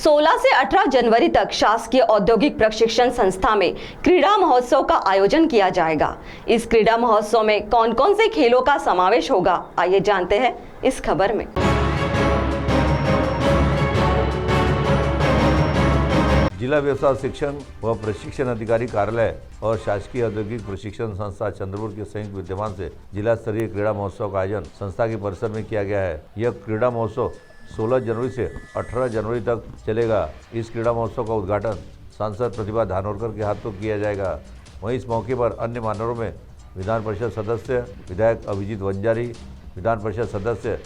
16 से 18 January तक शासकीय औद्योगिक प्रशिक्षण संस्था में क्रीड़ा महोत्सव का आयोजन किया जाएगा। इस क्रीड़ा महोत्सव में कौन कौन से खेलों का समावेश होगा, आइए जानते हैं इस खबर में। जिला व्यवसाय शिक्षण व प्रशिक्षण अधिकारी कार्यालय और शासकीय औद्योगिक प्रशिक्षण संस्था चंद्रपुर के संयुक्त विद्यमान से जिला स्तरीय क्रीड़ा महोत्सव का आयोजन संस्था के परिसर में किया गया है। यह क्रीड़ा महोत्सव 16 जनवरी से 18 जनवरी तक चलेगा। इस क्रीड़ा महोत्सव का उद्घाटन सांसद प्रतिभा धानोरकर के हाथों किया जाएगा। वहीं इस मौके पर अन्य मान्यवरों में विधान परिषद सदस्य विधायक अभिजीत वंजारी, विधान परिषद सदस्य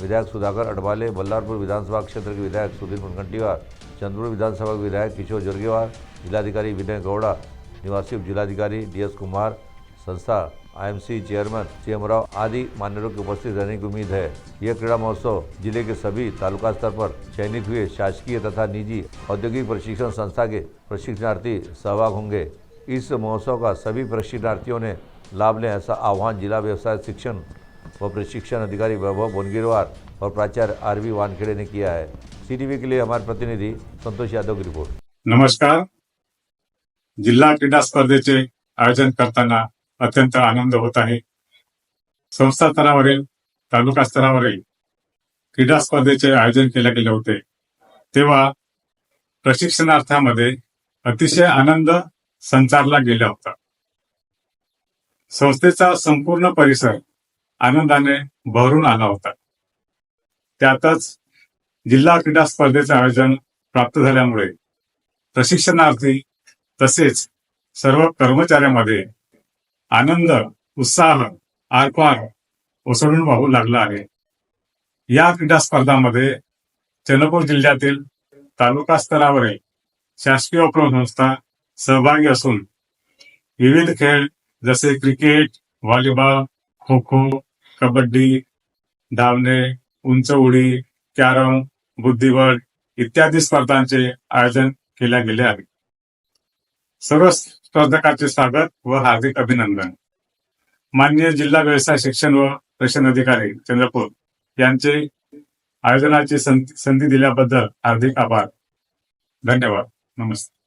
विधायक सुधाकर अडवाले, बल्लारपुर विधानसभा क्षेत्र के विधायक सुधीर मुनगंटीवार, चंद्रपुर विधानसभा के विधायक किशोर जरगेवार, जिलाधिकारी विनय गौड़ा, निवासी जिलाधिकारी DS कुमार, संस्था IMC चेयरमैन CM राव आदि मान्यवरों के उपस्थित रहने की उम्मीद है। यह क्रीड़ा महोत्सव जिले के सभी तालुका स्तर पर चयनित हुए शासकीय तथा निजी औद्योगिक प्रशिक्षण संस्था के प्रशिक्षणार्थी सहभाग होंगे। इस महोत्सव का सभी प्रशिक्षणार्थियों ने लाभ लें, ऐसा आह्वान जिला व्यवसाय शिक्षण व प्रशिक्षण अधिकारी वैभव बोनगिरवार और प्राचार्य RV वानखेड़े ने किया है। CTV के लिए हमारे प्रतिनिधि संतोष यादव की रिपोर्ट। नमस्कार। जिल्हा क्रीडा स्पर्धेचे आयोजन करताना अत्यंत आनंद होत आहे। संस्था स्तरावरील, तालुका स्तरावरील क्रीडा स्पर्धेचे आयोजन केले गेले होते, तेव्हा प्रशिक्षणार्थांमध्ये अतिशय आनंद संचारला गेला होता। संस्थेचा संपूर्ण परिसर आनंदाने भरून आला होता। त्यातच जिल्हा क्रीडा स्पर्धेचे आयोजन प्राप्त झाल्यामुळे प्रशिक्षणार्थी तसेच सर्व कर्मचाऱ्यांमध्ये आनंद, उत्साह, आरपार ओसळून वाहू लागला आहे। या क्रीडा स्पर्धांमध्ये चंद्रपूर जिल्ह्यातील तालुका स्तरावरील शासकीय उपक्रमसंस्था सहभागी असून विविध खेळ जसे क्रिकेट, व्हॉलीबॉल, खो खो, कबड्डी, धावणे, उंच उडी, कॅरम, बुद्धिबळ इत्यादी स्पर्धांचे आयोजन केले गेले आहे। सर्व स्पर्धकांचे स्वागत व हार्दिक अभिनंदन। माननीय जिल्हा व्यवसाय शिक्षण व प्रशिक्षण अधिकारी चंद्रपूर यांचे आयोजनाची संधी दिल्याबद्दल हार्दिक आभार। धन्यवाद। नमस्ते।